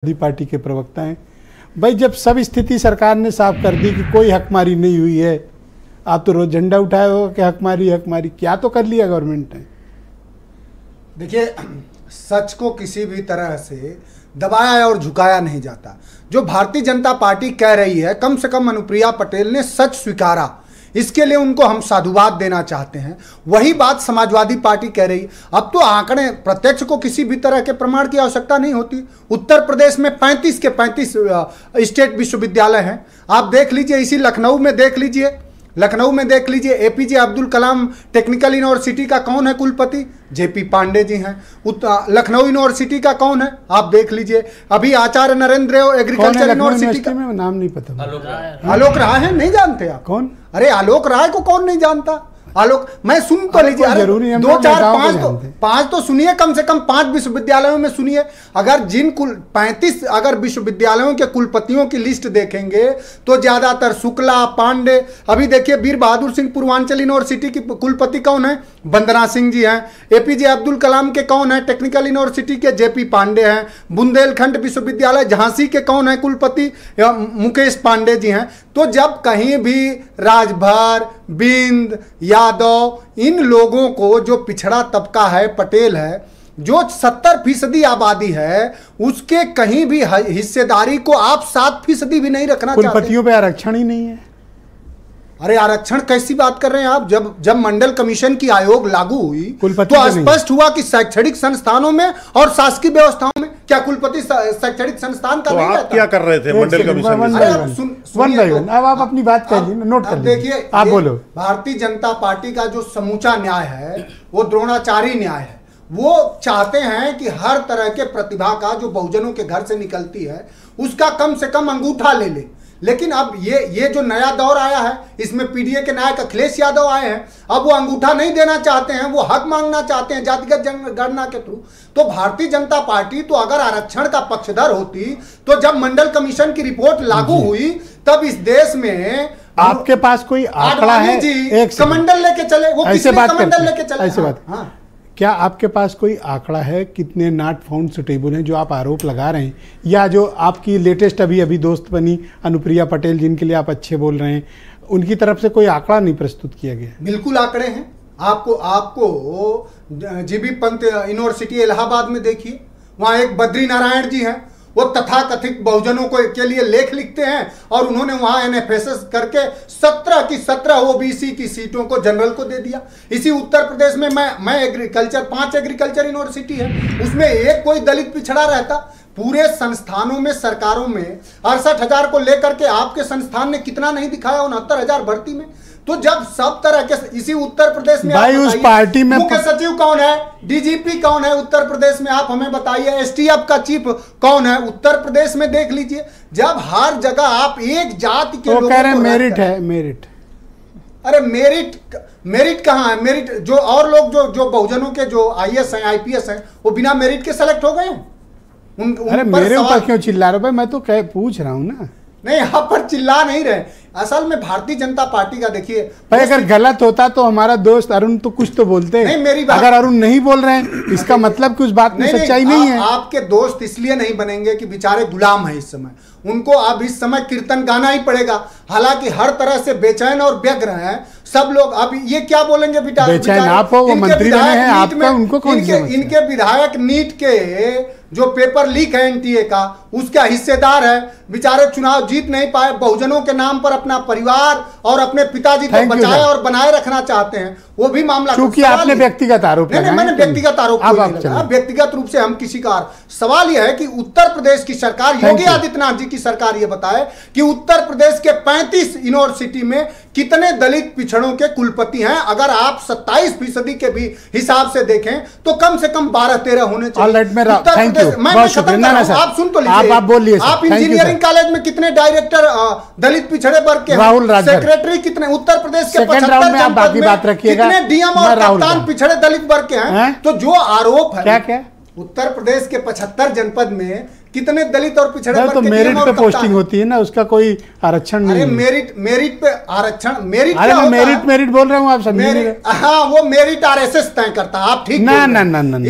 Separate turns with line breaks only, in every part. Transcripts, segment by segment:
Party के प्रवक्ता हैं। भाई जब सब स्थिति सरकार ने साफ कर दी कि कोई हकमारी नहीं हुई है, आप तो रोज झंडा उठाए हो कि हकमारी क्या तो कर लिया गवर्नमेंट ने।
देखिए, सच को किसी भी तरह से दबाया और झुकाया नहीं जाता। जो भारतीय जनता पार्टी कह रही है, कम से कम अनुप्रिया पटेल ने सच स्वीकारा, इसके लिए उनको हम साधुवाद देना चाहते हैं। वही बात समाजवादी पार्टी कह रही है। अब तो आंकड़े प्रत्यक्ष को किसी भी तरह के प्रमाण की आवश्यकता नहीं होती। उत्तर प्रदेश में 35 के 35 स्टेट विश्वविद्यालय हैं। आप देख लीजिए, इसी लखनऊ में देख लीजिए, APJ Abdul Kalam technical university का कौन है कुलपति? जेपी पांडे जी हैं। लखनऊ यूनिवर्सिटी का कौन है? आप देव लीजिए। अभी आचार्य नरेंद्र एग्रीकल्चर यूनिवर्सिटी का
नाम नहीं पता।
आलोक राय है, नहीं जानते आप? कौन? अरे आलोक राय को कौन नहीं जानता? आलोक, मैं सुन तो लीजिए, अरे 2 4 5 तो सुनिए, कम से कम 5 विश्वविद्यालयों में सुनिए। अगर 35 अगर विश्वविद्यालयों के कुलपतियों की लिस्ट देखेंगे तो ज्यादातर शुक्ला, पांडे। अभी देखिए, वीर बहादुर सिंह पूर्वांचल यूनिवर्सिटी की कुलपति कौन है? वंदना सिंह जी हैं। एपीजे अब्दुल कलाम के कौन है? टेक्निकल यूनिवर्सिटी के जेपी पांडे हैं। बुंदेलखंड विश्वविद्यालय झांसी के कौन है कुलपति? मुकेश पांडे जी हैं। तो जब कहीं भी राजभर, बिंद, यादव, इन लोगों को, जो पिछड़ा तबका है, पटेल है, जो 70% आबादी है, उसके कहीं भी हिस्सेदारी को आप 7% भी नहीं रखना चाहते।
कुलपतियों पे आरक्षण ही नहीं है।
अरे आरक्षण कैसी बात कर रहे हैं आप? जब मंडल कमीशन की आयोग लागू हुई तो स्पष्ट हुआ कि शैक्षणिक संस्थानों में और शासकीय व्यवस्थाओं में क्या कुलपति शैक्षणिक संस्थान का
तो
नहीं
आप
रहता?
क्या कर रहे थे मंडल कमीशन?
अब आप अपनी बात कर लीजिए, नोट कर लीजिए।
देखिए,
आप बोलो।
भारतीय जनता पार्टी का जो समूचा न्याय है वो द्रोणाचारी न्याय है। वो चाहते हैं कि हर तरह के प्रतिभा का जो बहुजनों के घर से निकलती है उसका कम से कम अंगूठा ले ले। लेकिन अब ये जो नया दौर आया है, इसमें पीडीए के नायक अखिलेश यादव आए हैं। अब वो अंगूठा नहीं देना चाहते हैं, वो हक मांगना चाहते हैं जातिगत जनगणना के थ्रू। तो भारतीय जनता पार्टी तो अगर आरक्षण का पक्षधर होती तो जब मंडल कमीशन की रिपोर्ट लागू हुई तब इस देश में
आपके पास कोई आंकड़ा है?
एक कमंडल लेके चले, वो
ऐसे बात
कमंडल लेके चले।
ऐसे बात।
हाँ।
क्या आपके पास कोई आंकड़ा है कितने नॉट फाउंड सुटेबल हैं जो आप आरोप लगा रहे हैं, या जो आपकी लेटेस्ट अभी दोस्त बनी अनुप्रिया पटेल जिनके लिए आप अच्छे बोल रहे हैं, उनकी तरफ से कोई आंकड़ा नहीं प्रस्तुत किया गया?
बिल्कुल आंकड़े हैं। आपको जीबी पंत यूनिवर्सिटी इलाहाबाद में देखिए, वहां एक बद्री नारायण जी हैं, वो तथाकथित बहुजनों के लिए लेख लिखते हैं और उन्होंने वहां एनएफएसएस करके 17 की 17 ओबीसी की सीटों को जनरल को दे दिया। इसी उत्तर प्रदेश में मैं एग्रीकल्चर 5 एग्रीकल्चर यूनिवर्सिटी है, उसमें एक कोई दलित पिछड़ा रहता। पूरे संस्थानों में, सरकारों में 68,000 को लेकर के आपके संस्थान ने कितना नहीं दिखाया 69,000 भर्ती में। तो जब सब तरह के, इसी उत्तर प्रदेश में
भाई उस पार्टी में
मुख्य सचिव कौन है, डीजीपी कौन है उत्तर प्रदेश में, आप हमें बताइए। एसटीएफ का चीफ कौन है उत्तर प्रदेश में? देख लीजिए। जब हर जगह आप एक जाति के लोगों
कह रहे हैं मेरिट है, मेरिट।
अरे मेरिट कहाँ है? मेरिट जो और लोग जो बहुजनों के जो आईएएस हैं, आईपीएस हैं, वो बिना मेरिट के सेलेक्ट हो गए हैं।
अरे मेरे ऊपर क्यों चिल्ला रहे हो? मैं तो पूछ रहा हूँ ना।
नहीं, यहाँ पर चिल्ला नहीं रहे। असल में भारतीय जनता पार्टी का देखिए,
भाई अगर गलत होता तो हमारा दोस्त अरुण तो कुछ तो बोलते।
नहीं, मेरी बात,
अगर अरुण नहीं बोल रहे हैं इसका मतलब कि उस बात में सच्चाई नहीं है।
आपके दोस्त इसलिए नहीं बनेंगे कि बेचारे गुलाम है इस समय, उनको अब इस समय कीर्तन गाना ही पड़ेगा। हालांकि हर तरह से बेचैन और व्यग्र हैं सब लोग। अब ये क्या बोलेंगे?
बेचैन आप हो, वो मंत्री रहे हैं, आपका उनको कौन?
इनके विधायक नीट के जो पेपर लीक है एनटीए का, उसका हिस्सेदार है। बेचारे चुनाव जीत नहीं पाए, बहुजनों के नाम पर अपना परिवार और अपने पिताजी को बचाए और बनाए रखना चाहते हैं। वो भी मामला,
क्योंकि आपने व्यक्तिगत आरोप
नहीं, मैंने व्यक्तिगत आरोप व्यक्तिगत रूप से हम किसी का। सवाल यह है कि उत्तर प्रदेश की सरकार, योगी आदित्यनाथ जी की सरकार ये बताए कि उत्तर प्रदेश के 35 यूनिवर्सिटी में कितने दलित पिछड़ों के कुलपति हैं। अगर आप 27% के भी हिसाब से देखें तो कम से कम 12-13 होने चाहिए। आप सुन तो लीजिए,
आप बोलिए।
आप इंजीनियरिंग कॉलेज में कितने डायरेक्टर दलित पिछड़े वर्ग के हैं? सेक्रेटरी कितने? उत्तर प्रदेश के 75 जनपद में कितने डीएम और कप्तान पिछड़े दलित वर्ग के हैं? तो जो आरोप है,
क्या
उत्तर प्रदेश के 75 जनपद में कितने दलित और पिछड़े वर्ग
तो मेरिट पे पोस्टिंग होती है ना, उसका कोई आरक्षण नहीं।
अरे मेरिट पे आरक्षण, मेरिट
अरे मैं मेरिट बोल रहा हूँ, आप समझे नहीं।
हाँ, वो मेरिट आरएसएस तय करता है, आप ठीक
ना।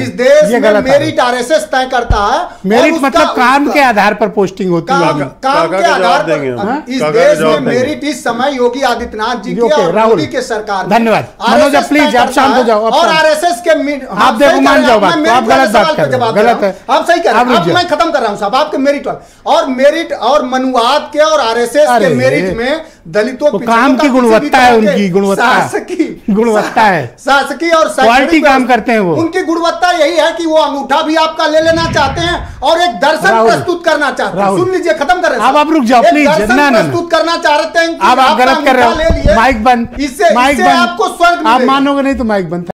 इस देश में मेरिट आरएसएस तय करता है।
मेरिट मतलब काम के आधार पर पोस्टिंग होती है,
काम के आधार पर। इस देश में मेरिट इस समय योगी आदित्यनाथ जी के और मोदी के सरकार।
धन्यवाद मनोज, प्लीज आप शांत हो जाओ।
और आरएसएस के
आप देखो मान जाओ, आप गलत बात कर रहे हैं, गलत है,
आप सही कर रहे हैं। मैं खत्म कर रहा हूं साहब, आपके मेरिट और मनुवाद के और आरएसएस के मेरिट में दलितों,
काम की गुणवत्ता है, उनकी गुणवत्ता है,
शासकीय और
क्वालिटी काम करते हैं वो।
उनकी गुणवत्ता यही है कि वो अंगूठा भी आपका ले लेना चाहते हैं और एक दर्शन प्रस्तुत करना चाहते हैं। सुन लीजिए, खत्म कर रहे हैं,
आप रुक जाओ प्लीज।
प्रस्तुत करना चाहते हैं,
आप गलत कर रहे हो। माइक बंद,
इससे आपको स्वर्ग
आप मानोगे नहीं तो माइक बंद।